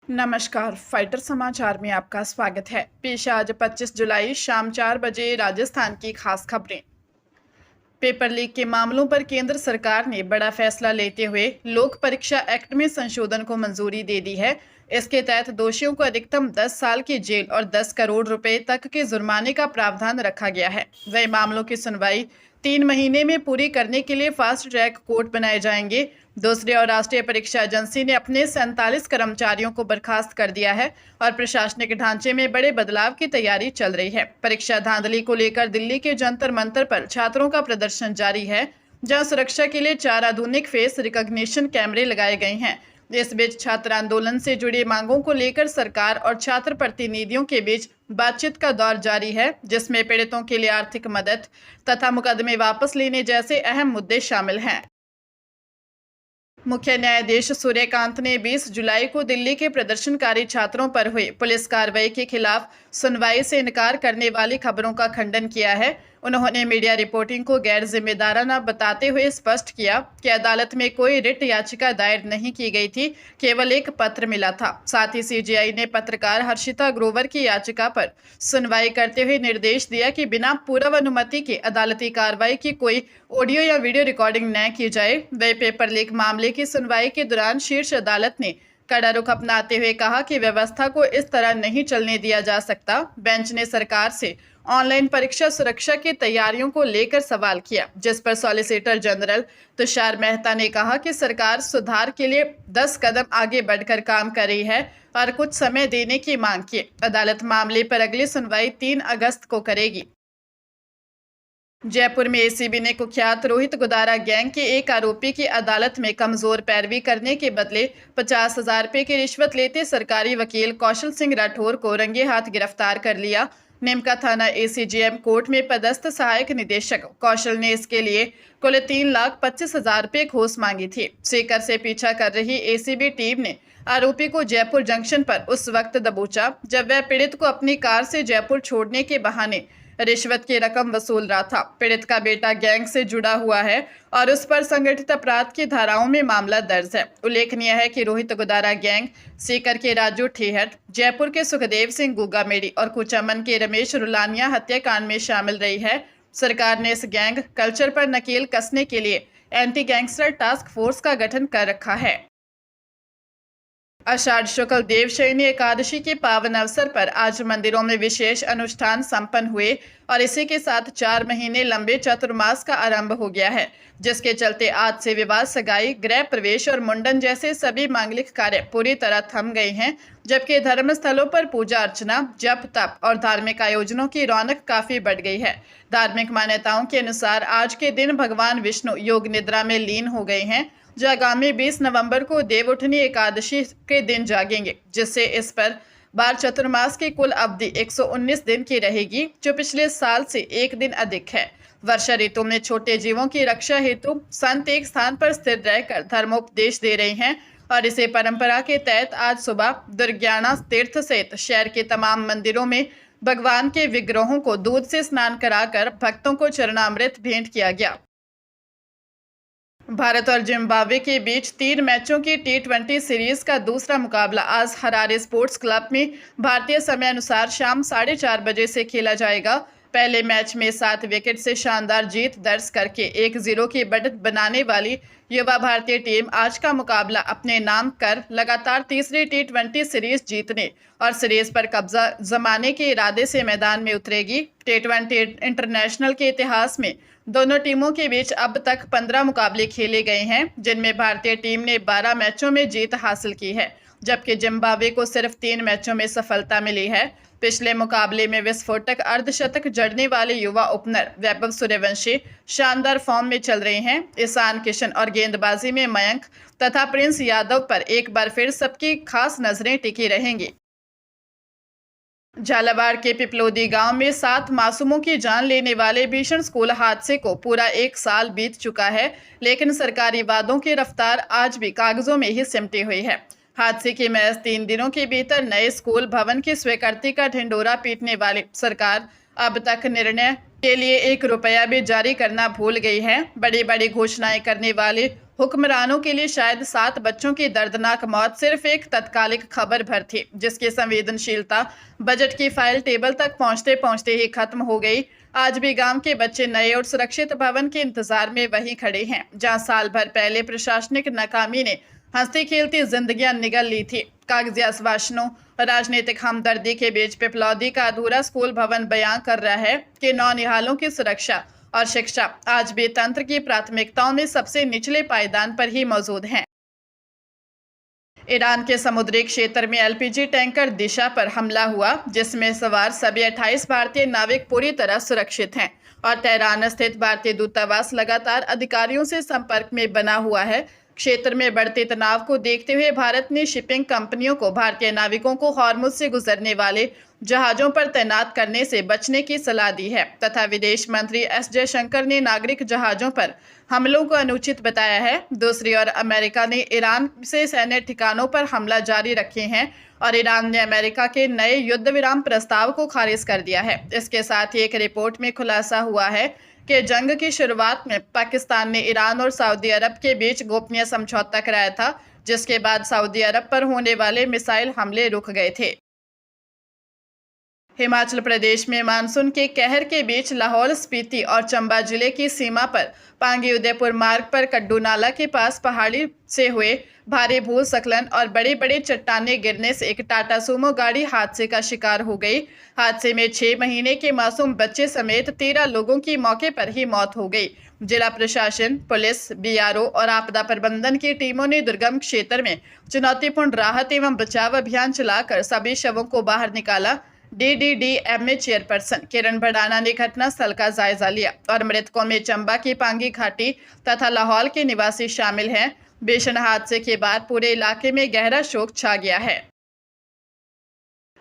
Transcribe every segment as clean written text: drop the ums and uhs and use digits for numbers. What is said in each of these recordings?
नमस्कार, फाइटर समाचार में आपका स्वागत है। पेश है आज 25 जुलाई शाम 4 बजे राजस्थान की खास खबरें। पेपर लीक के मामलों पर केंद्र सरकार ने बड़ा फैसला लेते हुए लोक परीक्षा एक्ट में संशोधन को मंजूरी दे दी है। इसके तहत दोषियों को अधिकतम 10 साल की जेल और 10 करोड़ रुपए तक के जुर्माने का प्रावधान रखा गया है। वही मामलों की सुनवाई 3 महीने में पूरी करने के लिए फास्ट ट्रैक कोर्ट बनाए जाएंगे। दूसरी ओर राष्ट्रीय परीक्षा एजेंसी ने अपने 47 कर्मचारियों को बर्खास्त कर दिया है और प्रशासनिक ढांचे में बड़े बदलाव की तैयारी चल रही है। परीक्षा धांधली को लेकर दिल्ली के जंतर मंतर पर छात्रों का प्रदर्शन जारी है, जहां सुरक्षा के लिए 4 आधुनिक फेस रिकॉग्निशन कैमरे लगाए गए हैं। इस बीच छात्र आंदोलन से जुड़ी मांगों को लेकर सरकार और छात्र प्रतिनिधियों के बीच बातचीत का दौर जारी है, जिसमें पीड़ितों के लिए आर्थिक मदद तथा मुकदमे वापस लेने जैसे अहम मुद्दे शामिल हैं। मुख्य न्यायाधीश सूर्यकांत ने 20 जुलाई को दिल्ली के प्रदर्शनकारी छात्रों पर हुई पुलिस कार्रवाई के खिलाफ सुनवाई से इनकार करने वाली खबरों का खंडन किया है। उन्होंने मीडिया रिपोर्टिंग को गैर जिम्मेदाराना बताते हुए स्पष्ट किया कि अदालत में कोई रिट याचिका दायर नहीं की गई थी, केवल एक पत्र मिला था। साथ ही सीजीआई ने पत्रकार हर्षिता ग्रोवर की याचिका पर सुनवाई करते हुए निर्देश दिया कि बिना पूर्व अनुमति के अदालती कार्रवाई की कोई ऑडियो या वीडियो रिकॉर्डिंग न की जाए। वही पेपर लीक मामले की सुनवाई के दौरान शीर्ष अदालत ने कड़ा रुख अपनाते हुए कहा कि व्यवस्था को इस तरह नहीं चलने दिया जा सकता। बेंच ने सरकार से ऑनलाइन परीक्षा सुरक्षा की तैयारियों को लेकर सवाल किया, जिस पर सॉलिसिटर जनरल तुषार मेहता ने कहा कि सरकार सुधार के लिए 10 कदम आगे बढ़कर काम कर रही है और कुछ समय देने की मांग की। अदालत मामले पर अगली सुनवाई 3 अगस्त को करेगी। जयपुर में एसीबी ने कुख्यात रोहित गुदारा गैंग के एक आरोपी की अदालत में कमजोर पैरवी करने के बदले 50,000 रुपए की रिश्वत लेते सरकारी वकील कौशल सिंह राठौर को रंगे हाथ गिरफ्तार कर लिया। निमका थाना एसीजीएम कोर्ट में पदस्थ सहायक निदेशक कौशल ने इसके लिए कुल 3,25,000 रुपए घूस मांगी थी। सीकर से पीछा कर रही एसीबी टीम ने आरोपी को जयपुर जंक्शन पर उस वक्त दबोचा जब वह पीड़ित को अपनी कार से जयपुर छोड़ने के बहाने रिश्वत की रकम वसूल रहा था। पीड़ित का बेटा गैंग से जुड़ा हुआ है और उस पर संगठित अपराध की धाराओं में मामला दर्ज है। उल्लेखनीय है कि रोहित गुदारा गैंग सीकर के राजू ठेहट, जयपुर के सुखदेव सिंह गुगामेड़ी और कुचामन के रमेश रुलानिया हत्याकांड में शामिल रही है। सरकार ने इस गैंग कल्चर पर नकेल कसने के लिए एंटी गैंगस्टर टास्क फोर्स का गठन कर रखा है। आषाढ़ शुक्ल देवशयनी एकादशी के पावन अवसर पर आज मंदिरों में विशेष अनुष्ठान संपन्न हुए और इसी के साथ 4 महीने लंबे चातुर्मास का आरंभ हो गया है, जिसके चलते आज से विवाह, सगाई, गृह प्रवेश और मुंडन जैसे सभी मांगलिक कार्य पूरी तरह थम गए हैं। जबकि धर्म स्थलों पर पूजा अर्चना, जप तप और धार्मिक आयोजनों की रौनक काफी बढ़ गई है। धार्मिक मान्यताओं के अनुसार आज के दिन भगवान विष्णु योग निद्रा में लीन हो गए हैं, जो आगामी 20 नवंबर को देवउठनी एकादशी के दिन जागेंगे, जिससे इस पर बार चतुर्मास की कुल अवधि 119 दिन की रहेगी, जो पिछले साल से 1 दिन अधिक है। वर्षा ऋतु में छोटे जीवों की रक्षा हेतु संत एक स्थान पर स्थिर रहकर धर्मोपदेश दे रहे हैं और इसे परंपरा के तहत आज सुबह दुर्ज्ञाना तीर्थ सहित शहर के तमाम मंदिरों में भगवान के विग्रहों को दूध से स्नान कराकर भक्तों को चरणामृत भेंट किया गया। भारत और जिम्बाब्वे के बीच 3 मैचों की T20 सीरीज का दूसरा मुकाबला आज हरारे स्पोर्ट्स क्लब में भारतीय समय अनुसार शाम 4:30 बजे से खेला जाएगा। पहले मैच में 7 विकेट से शानदार जीत दर्ज करके 1-0 की बढ़त बनाने वाली युवा भारतीय टीम आज का मुकाबला अपने नाम कर लगातार तीसरी T20 सीरीज जीतने और सीरीज पर कब्जा जमाने के इरादे से मैदान में उतरेगी। T20 इंटरनेशनल के इतिहास में दोनों टीमों के बीच अब तक 15 मुकाबले खेले गए हैं, जिनमें भारतीय टीम ने 12 मैचों में जीत हासिल की है, जबकि जिम्बाब्वे को सिर्फ 3 मैचों में सफलता मिली है। पिछले मुकाबले में विस्फोटक अर्धशतक जड़ने वाले युवा ओपनर वैभव सूर्यवंशी शानदार फॉर्म में चल रहे हैं। ईशान किशन और गेंदबाजी में मयंक तथा प्रिंस यादव पर एक बार फिर सबकी खास नजरें टिकी रहेंगी। झालावाड़ के पिपलोदी गांव में 7 मासूमों की जान लेने वाले भीषण स्कूल हादसे को पूरा 1 साल बीत चुका है, लेकिन सरकारी वादों की रफ्तार आज भी कागजों में ही सिमटी हुई है। हादसे के महज 3 दिनों के भीतर नए स्कूल भवन की स्वीकृति का ढिंडोरा पीटने वाली सरकार अब तक निर्णय के लिए 1 रुपया भी जारी करना भूल गई है। बड़ी बड़ी घोषणाएं करने वाले हुक्मरानों के लिए शायद 7 बच्चों की दर्दनाक मौत सिर्फ एक तत्कालिक खबर भर थी, जिसकी संवेदनशीलता बजट की फाइल टेबल तक पहुंचते पहुंचते ही खत्म हो गई। आज भी गांव के बच्चे नए और सुरक्षित भवन के इंतजार में वहीं खड़े हैं, जहां साल भर पहले प्रशासनिक नाकामी ने हंसती खेलती जिंदगियां निगल ली थी। कागजी आश्वासनों और राजनीतिक हमदर्दी के बीच पिपलौदी का अधूरा स्कूल भवन बयां कर रहा है कि नौनिहालों की सुरक्षा और शिक्षा आज भी तंत्र की प्राथमिकताओं में सबसे निचले पायदान पर ही मौजूद हैं। ईरान के समुद्री क्षेत्र में एलपीजी टैंकर दिशा पर हमला हुआ, जिसमें सवार सभी 28 भारतीय नाविक पूरी तरह सुरक्षित हैं और तेहरान स्थित भारतीय दूतावास लगातार अधिकारियों से संपर्क में बना हुआ है। क्षेत्र में बढ़ते तनाव को देखते हुए भारत ने शिपिंग कंपनियों को भारतीय नाविकों को हॉर्मुज से गुजरने वाले जहाजों पर तैनात करने से बचने की सलाह दी है तथा विदेश मंत्री एस जयशंकर ने नागरिक जहाजों पर हमलों को अनुचित बताया है। दूसरी ओर अमेरिका ने ईरान से सैन्य ठिकानों पर हमला जारी रखे हैं और ईरान ने अमेरिका के नए युद्ध विराम प्रस्ताव को खारिज कर दिया है। इसके साथ ही एक रिपोर्ट में खुलासा हुआ है कि जंग की शुरुआत में पाकिस्तान ने ईरान और सऊदी अरब के बीच गोपनीय समझौता कराया था, जिसके बाद सऊदी अरब पर होने वाले मिसाइल हमले रुक गए थे। हिमाचल प्रदेश में मानसून के कहर के बीच लाहौल स्पीति और चंबा जिले की सीमा पर पांगी उदयपुर मार्ग पर कड्डू नाला के पास पहाड़ी से हुए भारी भूस्खलन और बड़ी बड़ी चट्टानें गिरने से एक टाटा सूमो गाड़ी हादसे का शिकार हो गई। हादसे में 6 महीने के मासूम बच्चे समेत 13 लोगों की मौके पर ही मौत हो गई। जिला प्रशासन, पुलिस, बीआरओ और आपदा प्रबंधन की टीमों ने दुर्गम क्षेत्र में चुनौतीपूर्ण राहत एवं बचाव अभियान चलाकर सभी शवों को बाहर निकाला। DDDMA चेयरपर्सन किरण भड़ाना ने घटनास्थल का जायजा लिया और मृतकों में चंबा की पांगी घाटी तथा लाहौल के निवासी शामिल हैं। भीषण हादसे के बाद पूरे इलाके में गहरा शोक छा गया है।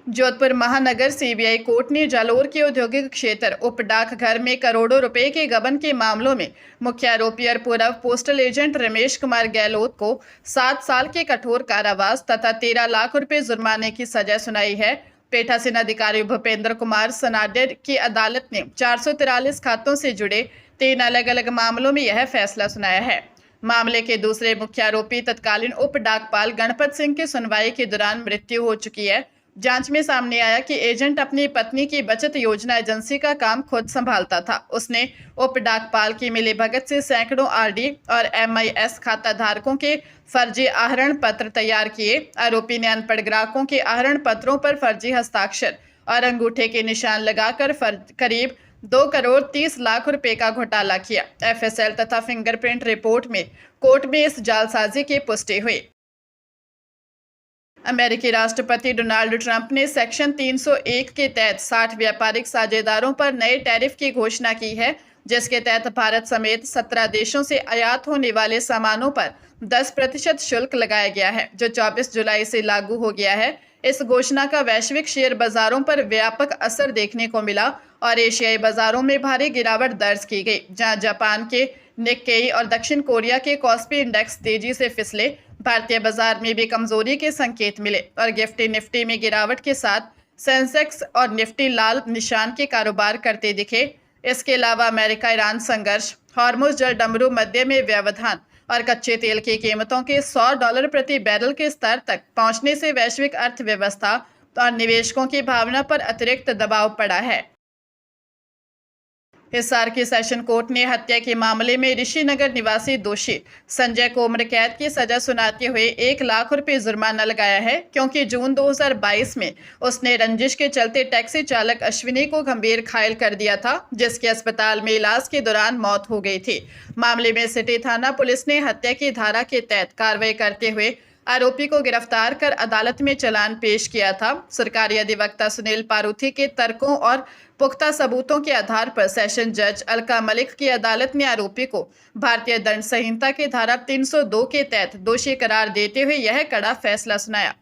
जोधपुर महानगर सीबीआई कोर्ट ने जालोर के औद्योगिक क्षेत्र उप डाकघर में करोड़ों रुपए के गबन के मामलों में मुख्य आरोपी और पूर्व पोस्टल एजेंट रमेश कुमार गहलोत को 7 साल के कठोर कारावास तथा 13 लाख रुपए जुर्माने की सजा सुनाई है। पीठासीन अधिकारी भूपेंद्र कुमार सनाडे की अदालत ने 443 खातों से जुड़े 3 अलग अलग मामलों में यह फैसला सुनाया है। मामले के दूसरे मुख्य आरोपी तत्कालीन उप डाकपाल गणपत सिंह की सुनवाई के दौरान मृत्यु हो चुकी है। जांच में सामने आया कि एजेंट अपनी पत्नी की बचत योजना एजेंसी का काम खुद संभालता था। उसने उप डाकपाल की मिलीभगत से सैकड़ों आरडी और MIS खाता धारकों के फर्जी आहरण पत्र तैयार किए। आरोपी ने अनपढ़ ग्राहकों के आहरण पत्रों पर फर्जी हस्ताक्षर और अंगूठे के निशान लगाकर करीब 2 करोड़ 30 लाख रुपए का घोटाला किया। FSL तथा फिंगरप्रिंट रिपोर्ट में कोर्ट में इस जालसाजी की पुष्टि हुई। अमेरिकी राष्ट्रपति डोनाल्ड ट्रंप ने सेक्शन 301 के तहत 60 व्यापारिक साझेदारों पर नए टैरिफ की घोषणा की है, जिसके तहत भारत समेत 17 देशों से आयात होने वाले सामानों पर 10% शुल्क लगाया गया है, जो 24 जुलाई से लागू हो गया है। इस घोषणा का वैश्विक शेयर बाजारों पर व्यापक असर देखने को मिला और एशियाई बाजारों में भारी गिरावट दर्ज की गई, जहां जापान के निक्केई और दक्षिण कोरिया के कॉस्पी इंडेक्स तेजी से फिसले। भारतीय बाजार में भी कमजोरी के संकेत मिले और निफ्टी में गिरावट के साथ सेंसेक्स और निफ्टी लाल निशान के कारोबार करते दिखे। इसके अलावा अमेरिका ईरान संघर्ष, हॉर्मुज जल डमरू मध्य में व्यवधान और कच्चे तेल की कीमतों के $100 प्रति बैरल के स्तर तक पहुंचने से वैश्विक अर्थव्यवस्था और निवेशकों की भावना पर अतिरिक्त दबाव पड़ा है। हिसार की सेशन कोर्ट ने हत्या के मामले में ऋषिनगर निवासी दोषी संजय को उम्र कैद की सजा सुनाते हुए 1 लाख रुपए जुर्माना लगाया है, क्योंकि जून 2022 में उसने रंजिश के चलते टैक्सी चालक अश्विनी को गंभीर घायल कर दिया था, जिसके अस्पताल में इलाज के दौरान मौत हो गई थी। मामले में सिटी थाना पुलिस ने हत्या की धारा के तहत कार्रवाई करते हुए आरोपी को गिरफ्तार कर अदालत में चालान पेश किया था। सरकारी अधिवक्ता सुनील पारूथी के तर्कों और पुख्ता सबूतों के आधार पर सेशन जज अलका मलिक की अदालत ने आरोपी को भारतीय दंड संहिता की धारा 302 के तहत दोषी करार देते हुए यह कड़ा फैसला सुनाया।